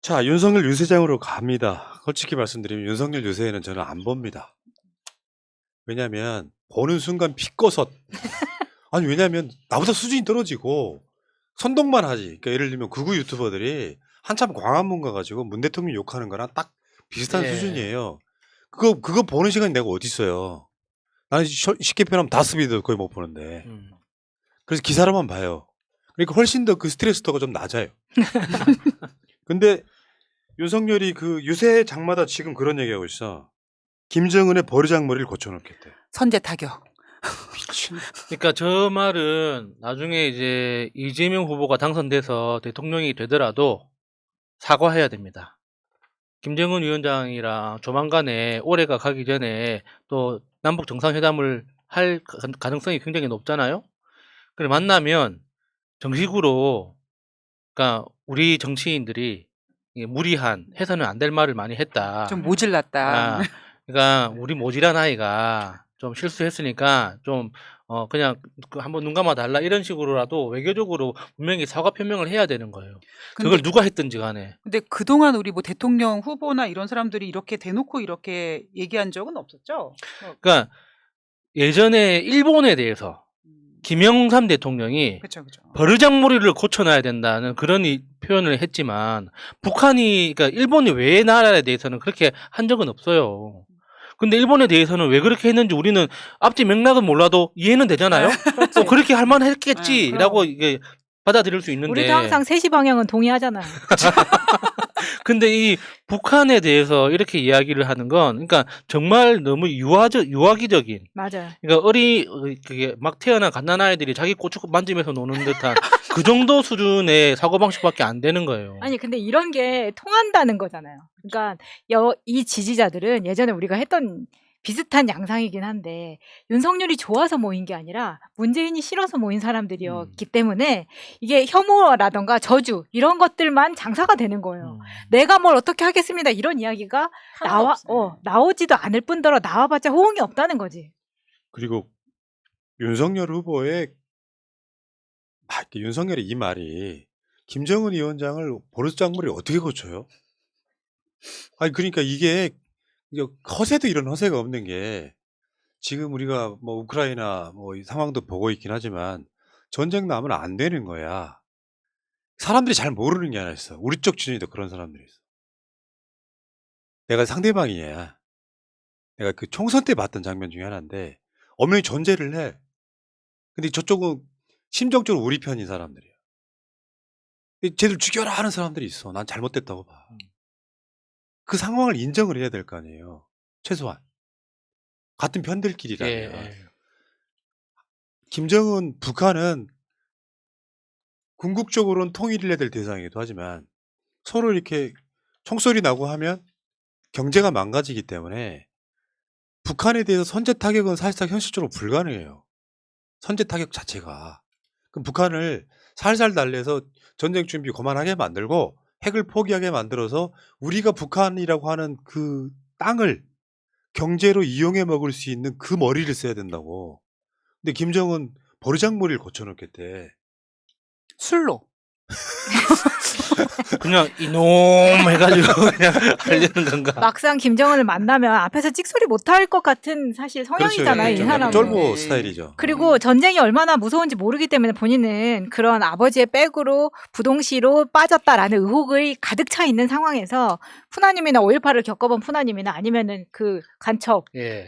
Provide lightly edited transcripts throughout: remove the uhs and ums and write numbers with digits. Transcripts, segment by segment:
자, 윤석열 유세장으로 갑니다. 솔직히 말씀드리면 윤석열 유세에는 저는 안 봅니다. 왜냐면 보는 순간 피 꺼서 아니 왜냐면 나보다 수준이 떨어지고 선동만 하지. 그러니까 예를 들면 극우 유튜버들이 한참 광화문 가가지고 문 대통령 욕하는 거랑 딱 비슷한 예. 수준이에요. 그거 보는 시간이 내가 어디 있어요. 나는 쉽게 표현하면 다스비도 거의 못 보는데. 그래서 기사로만 봐요. 그러니까 훨씬 더 그 스트레스도가 좀 낮아요. 근데 윤석열이 그 유세장마다 지금 그런 얘기하고 있어. 김정은의 버르장머리를 고쳐놓겠대. 선제 타격. 미친. 그러니까 저 말은 나중에 이제 이재명 후보가 당선돼서 대통령이 되더라도 사과해야 됩니다. 김정은 위원장이랑 조만간에 올해가 가기 전에 또 남북 정상회담을 할 가능성이 굉장히 높잖아요. 그래 만나면 정식으로 그러니까 우리 정치인들이 이게 무리한 해서는 안 될 말을 많이 했다. 좀 모질랐다. 그러니까 우리 모질한 아이가 좀 실수했으니까 좀 그냥 한번 눈 감아 달라 이런 식으로라도 외교적으로 분명히 사과 표명을 해야 되는 거예요. 그걸 누가 했든지 간에. 근데 그동안 우리 뭐 대통령 후보나 이런 사람들이 이렇게 대놓고 이렇게 얘기한 적은 없었죠? 그러니까 예전에 일본에 대해서 김영삼 대통령이 그렇죠. 버르장머리를 고쳐놔야 된다는 그런 표현을 했지만 북한이 그러니까 일본이 외의 나라에 대해서는 그렇게 한 적은 없어요. 근데 일본에 대해서는 왜 그렇게 했는지 우리는 앞뒤 맥락은 몰라도 이해는 되잖아요. 또 그렇게 할 만했겠지라고 이게 받아들일 수 있는데 우리도 항상 3시 방향은 동의하잖아요. 근데 이 북한에 대해서 이렇게 이야기를 하는 건 그러니까 정말 너무 유아기적인 맞아요. 그러니까 그게 막 태어난 갓난아이들이 자기 고추 만지면서 노는 듯한 그 정도 수준의 사고방식밖에 안 되는 거예요. 아니 근데 이런 게 통한다는 거잖아요. 그러니까 이 지지자들은 예전에 우리가 했던 비슷한 양상이긴 한데 윤석열이 좋아서 모인 게 아니라 문재인이 싫어서 모인 사람들이었기 때문에 이게 혐오라던가 저주 이런 것들만 장사가 되는 거예요. 내가 뭘 어떻게 하겠습니다 이런 이야기가 나오지도 않을 뿐더러 나와봤자 호응이 없다는 거지. 그리고 윤석열 후보의 윤석열의 이 말이 김정은 위원장을 버르장머리 어떻게 고쳐요? 아니 그러니까 이게 허세도 이런 허세가 없는 게 지금 우리가 뭐 우크라이나 뭐 이 상황도 보고 있긴 하지만 전쟁 나면 안 되는 거야. 사람들이 잘 모르는 게 하나 있어. 우리 쪽 주변에도 그런 사람들이 있어. 내가 상대방이야. 내가 그 총선 때 봤던 장면 중에 하나인데 엄연히 존재를 해. 근데 저쪽은 심정적으로 우리 편인 사람들이야. 쟤들 죽여라 하는 사람들이 있어. 난 잘못됐다고 봐. 그 상황을 인정을 해야 될 거 아니에요. 최소한. 같은 편들끼리라면. 예. 김정은, 북한은 궁극적으로는 통일을 해야 될 대상이기도 하지만 서로 이렇게 총소리 나고 하면 경제가 망가지기 때문에 북한에 대해서 선제 타격은 사실상 현실적으로 불가능해요. 선제 타격 자체가. 그럼 북한을 살살 달래서 전쟁 준비 그만하게 만들고 핵을 포기하게 만들어서 우리가 북한이라고 하는 그 땅을 경제로 이용해 먹을 수 있는 그 머리를 써야 된다고. 근데 김정은 버르장머리를 고쳐놓겠대. 술로. 그냥 이놈 해가지고 그냥 하려는 건가? 막상 김정은을 만나면 앞에서 찍소리 못할 것 같은 사실 성향이잖아요. 그렇죠. 이 사람은. 쫄보 스타일이죠. 그리고 전쟁이 얼마나 무서운지 모르기 때문에 본인은 그런 아버지의 백으로 부동시로 빠졌다라는 의혹이 가득 차 있는 상황에서 푸나님이나 5.18을 겪어본 푸나님이나 아니면은 그 간첩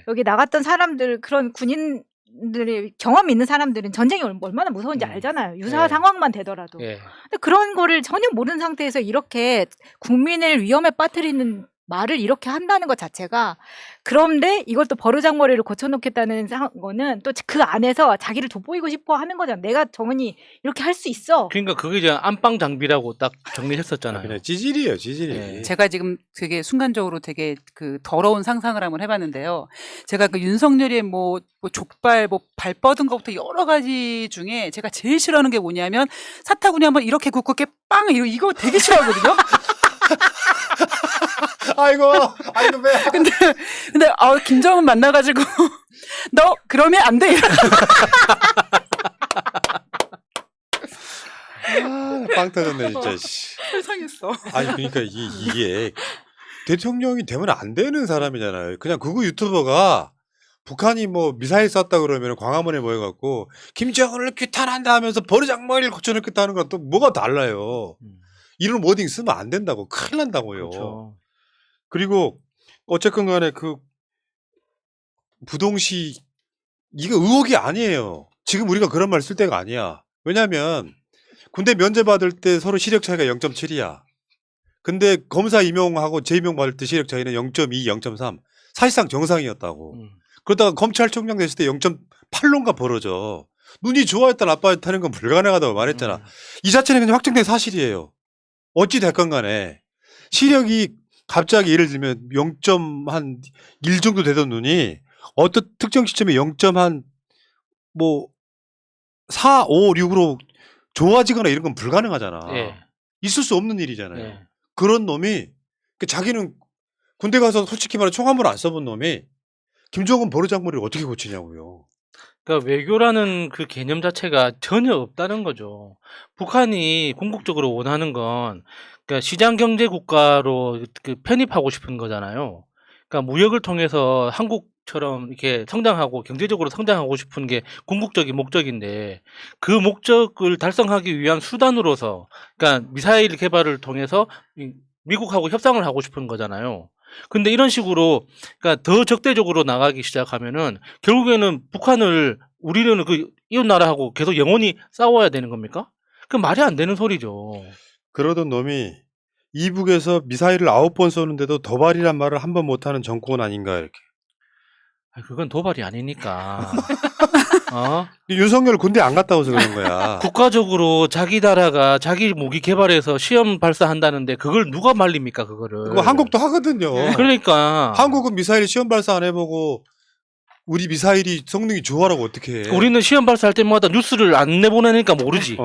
여기 나갔던 사람들 그런 군인들이 경험 있는 사람들은 전쟁이 얼마나 무서운지 알잖아요. 유사 상황만 되더라도. 근데 그런 거를 전혀 모르는 상태에서 이렇게 국민을 위험에 빠뜨리는 말을 이렇게 한다는 것 자체가 그런데 이걸 또 버르장머리를 고쳐놓겠다는 거는 또 그 안에서 자기를 돋보이고 싶어 하는 거잖아. 내가 정은이 이렇게 할 수 있어. 그러니까 그게 이제 안방 장비라고 딱 정리했었잖아요. 그냥 찌질이에요, 찌질이. 네. 제가 지금 되게 순간적으로 되게 그 더러운 상상을 한번 해봤는데요. 제가 그 윤석열의 뭐 족발, 발 뻗은 것부터 여러 가지 중에 제가 제일 싫어하는 게 뭐냐면 사타구니 한번 이렇게 굽고 빵 이거 되게 싫어하거든요. 아이고 왜? 근데 김정은 만나가지고 너 그러면 안 돼. 빵 터졌네 진짜. 씨. 세상했어. 아니 그러니까 이게 대통령이 되면 안 되는 사람이잖아요. 그냥 극우 유튜버가 북한이 뭐 미사일 쐈다 그러면 광화문에 모여갖고 김정은을 규탄한다 하면서 버르장머리를 고쳐넣겠다는 건 또 뭐가 달라요. 이런 워딩 쓰면 안 된다고. 큰일 난다고요. 그렇죠. 그리고 어쨌건 간에 그 부동시 이거 의혹이 아니에요. 지금 우리가 그런 말 쓸 때가 아니야. 왜냐하면 군대 면제 받을 때 서로 시력 차이가 0.7이야. 근데 검사 임용하고 재임용 받을 때 시력 차이는 0.2, 0.3. 사실상 정상이었다고. 그러다가 검찰총장 됐을 때 0.8로인가 벌어져. 눈이 좋아했다 나빠했다는 건 불가능하다고 말했잖아. 이 자체는 그냥 확정된 사실이에요. 어찌 됐건 간에 시력이 갑자기 예를 들면 0.1 정도 되던 눈이 어떤 특정 시점에 0.4, 5, 6으로 좋아지거나 이런 건 불가능하잖아. 예. 있을 수 없는 일이잖아요. 예. 그런 놈이 자기는 군대 가서 솔직히 말해 총 한 번 안 써본 놈이 김정은 버르장머리를 어떻게 고치냐고요. 그러니까 외교라는 그 개념 자체가 전혀 없다는 거죠. 북한이 궁극적으로 원하는 건 그러니까 시장 경제 국가로 그 편입하고 싶은 거잖아요. 그러니까 무역을 통해서 한국처럼 이렇게 성장하고 경제적으로 성장하고 싶은 게 궁극적인 목적인데 그 목적을 달성하기 위한 수단으로서 그러니까 미사일 개발을 통해서 미국하고 협상을 하고 싶은 거잖아요. 근데 이런 식으로 그러니까 더 적대적으로 나가기 시작하면은 결국에는 북한을 우리는 그 이웃 나라하고 계속 영원히 싸워야 되는 겁니까? 그 말이 안 되는 소리죠. 그러던 놈이 이북에서 미사일을 9번 쏘는데도 도발이란 말을 한 번 못하는 정권 아닌가 이렇게. 그건 도발이 아니니까. 어? 윤석열 군대 안 갔다 와서 그런 거야. 국가적으로 자기 나라가 자기 무기 개발해서 시험 발사한다는데 그걸 누가 말립니까 그거를? 그거 한국도 하거든요. 그러니까 한국은 미사일 시험 발사 안 해보고 우리 미사일이 성능이 좋아라고 어떻게 해. 우리는 시험 발사할 때마다 뉴스를 안 내보내니까 모르지.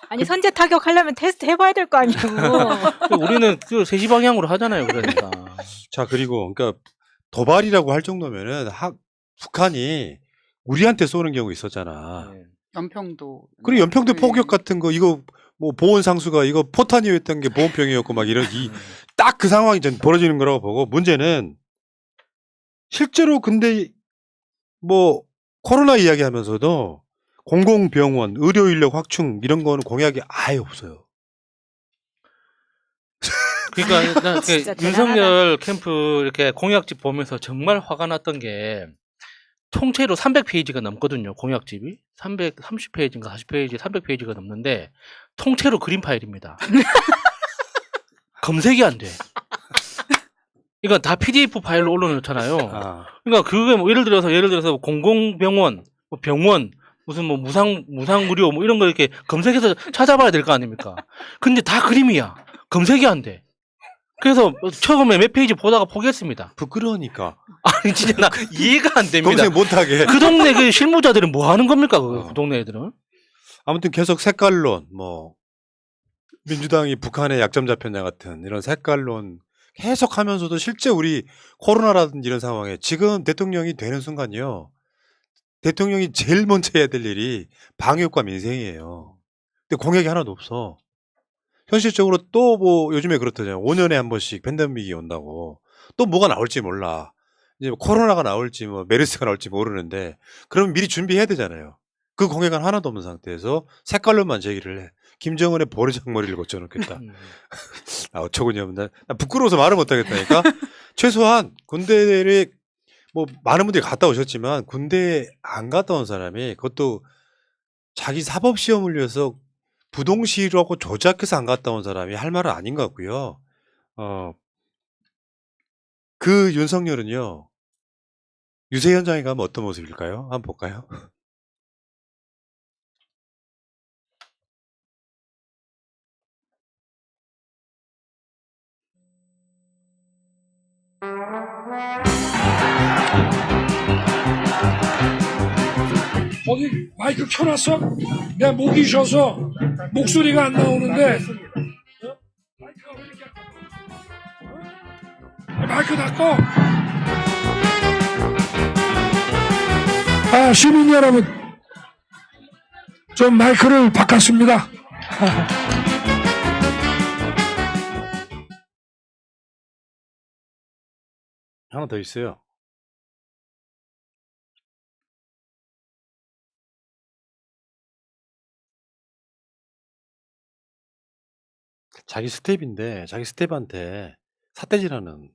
아니 선제 타격하려면 테스트 해봐야 될 거 아니에요. 우리는 그 3시 방향으로 하잖아요. 그러니까. 자 그리고 그러니까 도발이라고 할 정도면은 북한이 우리한테 쏘는 경우 있었잖아. 네. 연평도. 그리고 연평도 네. 포격 같은 거 이거 뭐 보온 상수가 이거 포탄이었던 게 보온병이었고 막 이런 딱 그 상황이 전 벌어지는 거라고 보고 문제는 실제로 근데 뭐 코로나 이야기하면서도 공공병원 의료 인력 확충 이런 거는 공약이 아예 없어요. 그러니까 난 진짜 윤석열 캠프 이렇게 공약집 보면서 정말 화가 났던 게 통째로 300페이지가 넘거든요. 공약집이 330페이지인가 40페이지, 300페이지가 넘는데 통째로 그림 파일입니다. 검색이 안 돼. 이건 다 PDF 파일로 올려놓잖아요. 그러니까 그게 뭐 예를 들어서 공공병원, 뭐 병원, 무슨 뭐 무상 의료 뭐 이런 거 이렇게 검색해서 찾아봐야 될 거 아닙니까? 근데 다 그림이야. 검색이 안 돼. 그래서 처음에 몇 페이지 보다가 포기했습니다. 부끄러우니까. 아니 진짜 나 이해가 안 됩니다. 검색 못하게. 그 동네 그 실무자들은 뭐 하는 겁니까? 그 동네 애들은? 아무튼 계속 색깔론 뭐 민주당이 북한의 약점 잡혔냐 같은 이런 색깔론 계속 하면서도 실제 우리 코로나라든지 이런 상황에 지금 대통령이 되는 순간이요. 대통령이 제일 먼저 해야 될 일이 방역과 민생이에요. 근데 공약이 하나도 없어. 현실적으로 또 뭐 요즘에 그렇다잖아요. 5년에 한 번씩 팬데믹이 온다고. 또 뭐가 나올지 몰라. 이제 뭐 코로나가 나올지 뭐 메르스가 나올지 모르는데 그러면 미리 준비해야 되잖아요. 그 공약은 하나도 없는 상태에서 색깔로만 제기를 해. 김정은의 버르장머리를 고쳐놓겠다. 어처구니 없나. 나 부끄러워서 말을 못하겠다니까. 최소한 군대에 뭐 많은 분들이 갔다 오셨지만 군대에 안 갔다 온 사람이 그것도 자기 사법시험을 위해서 부동시라고 조작해서 안 갔다 온 사람이 할 말은 아닌 것 같고요. 그 윤석열은요. 유세 현장에 가면 어떤 모습일까요? 한번 볼까요? 거기 마이크 켜놨어? 내가 목이 쉬어서 목소리가 안 나오는데 마이크 닫고. 시민 여러분 좀 마이크를 바꿨습니다. 하나 더 있어요. 자기 스텝인데 자기 스텝한테 삿대질하는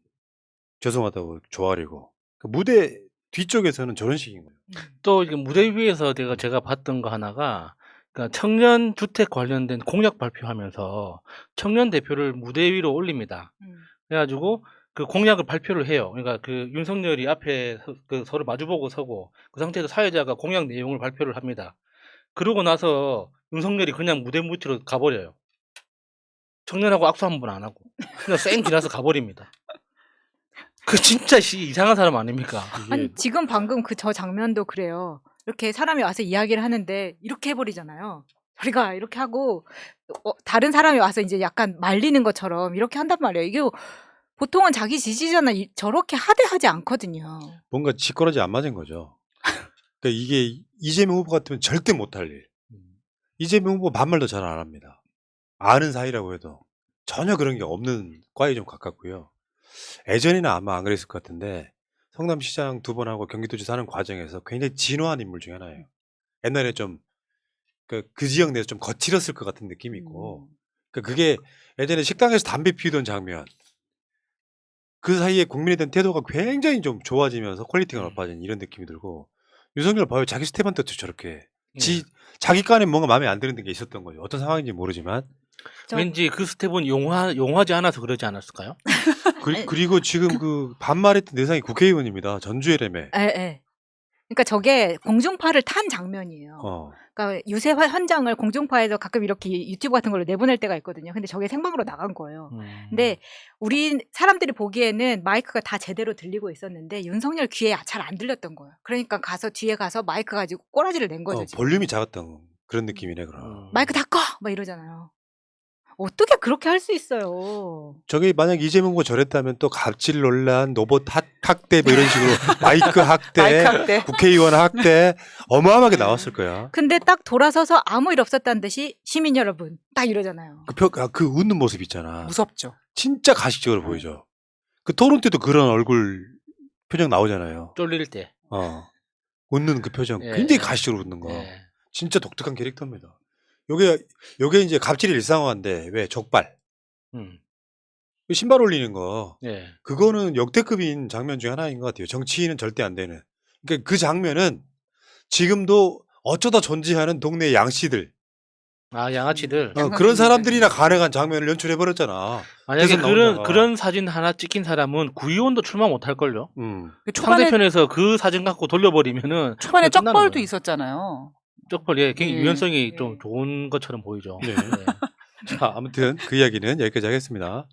죄송하다고 조아리고 그 무대 뒤쪽에서는 저런 식인 거예요. 또 이게 무대 위에서 제가 봤던 거 하나가 그러니까 청년 주택 관련된 공약 발표하면서 청년 대표를 무대 위로 올립니다. 그래가지고 그 공약을 발표를 해요. 그러니까 그 윤석열이 앞에 그 서로 마주보고 서고 그 상태에서 사회자가 공약 내용을 발표를 합니다. 그러고 나서 윤석열이 그냥 무대 밑으로 가버려요. 청년하고 악수 한 번 안 하고 그냥 쌩 지나서 가버립니다. 그 진짜 이상한 사람 아닙니까? 이게 아니 지금 방금 그 저 장면도 그래요. 이렇게 사람이 와서 이야기를 하는데 이렇게 해버리잖아요. 저리가 이렇게 하고 다른 사람이 와서 이제 약간 말리는 것처럼 이렇게 한단 말이에요. 이게 보통은 자기 지지자나 저렇게 하대하지 않거든요. 뭔가 직거러지 안 맞은 거죠. 그러니까 이게 이재명 후보 같으면 절대 못할 일. 이재명 후보 반말도 잘 안 합니다. 아는 사이라고 해도 전혀 그런 게 없는 과에 좀 가깝고요. 예전에는 아마 안 그랬을 것 같은데 성남시장 2번 하고 경기도지사 하는 과정에서 굉장히 진화한 인물 중에 하나예요. 옛날에 좀 그 지역 내에서 좀 거칠었을 것 같은 느낌이 있고 그게 예전에 식당에서 담배 피우던 장면 그 사이에 국민에 대한 태도가 굉장히 좀 좋아지면서 퀄리티가 높아진 이런 느낌이 들고 윤석열 봐요. 자기 스텝한테도 저렇게 자기 간에 뭔가 마음에 안 드는 게 있었던 거죠. 어떤 상황인지 모르지만 왠지 그 스텝은 용하지 않아서 그러지 않았을까요? 그리고 지금 그 반말했던 대상이 국회의원입니다. 전주에라며. 예. 그러니까 저게 공중파를 탄 장면이에요. 그러니까 유세 현장을 공중파에서 가끔 이렇게 유튜브 같은 걸로 내보낼 때가 있거든요. 근데 저게 생방으로 나간 거예요. 근데 우리 사람들이 보기에는 마이크가 다 제대로 들리고 있었는데 윤석열 귀에 잘 안 들렸던 거예요. 그러니까 가서 뒤에 가서 마이크 가지고 꼬라지를 낸 거죠. 지금. 볼륨이 작았던 그런 느낌이네 그럼. 마이크 다 꺼! 막 이러잖아요. 어떻게 그렇게 할 수 있어요? 저게 만약 이재명 후보 저랬다면 또 갑질 논란, 로봇 학대 뭐 이런 식으로 마이크 학대, 마이크 학대. 국회의원 학대 어마어마하게 나왔을 거야. 근데 딱 돌아서서 아무 일 없었다는 듯이 시민 여러분 딱 이러잖아요. 그 웃는 모습 있잖아. 무섭죠. 진짜 가식적으로 보이죠. 그 토론 때도 그런 얼굴 표정 나오잖아요. 쫄릴 때. 웃는 그 표정 예. 굉장히 가식적으로 웃는 거. 예. 진짜 독특한 캐릭터입니다. 요게 이제 갑질이 일상화인데 왜 족발 신발 올리는 거 예. 그거는 역대급인 장면 중에 하나인 것 같아요. 정치인은 절대 안 되는. 그러니까 그 장면은 지금도 어쩌다 존재하는 동네 양씨들 아 양아치들. 그런 사람들이나 가능한 장면을 연출해 버렸잖아. 만약에 대선 나오다가. 그런 사진 하나 찍힌 사람은 구의원도 출마 못할 걸요. 초반에 상대편에서 그 사진 갖고 돌려버리면은 초반에 끝나는 쩍벌도 거예요. 있었잖아요. 쪽벌 굉장히 예. 유연성이 예. 좀 좋은 것처럼 보이죠. 네. 자, 아무튼 그 이야기는 여기까지 하겠습니다.